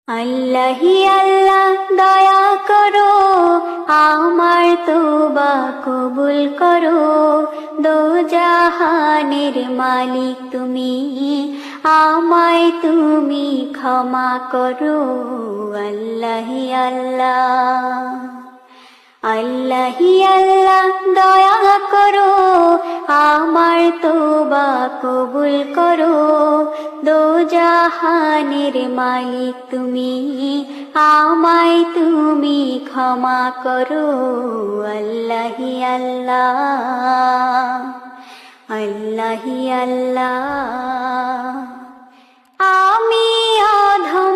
আল্লাহি আল্লাহ দয়া করো, আমার তওবা কবুল করো। দো জাহানের মালিক তুমি, আমায় তুমি ক্ষমা করো। আল্লাহি আল্লাহ, আল্লাহি আল্লাহ দয়া করো, আমার তওবা কবুল করো। দো জাহানের মালিক তুমি, আমায় তুমি ক্ষমা করো। আল্লাহি আল্লাহ, আল্লাহি আল্লাহ। আমি অধম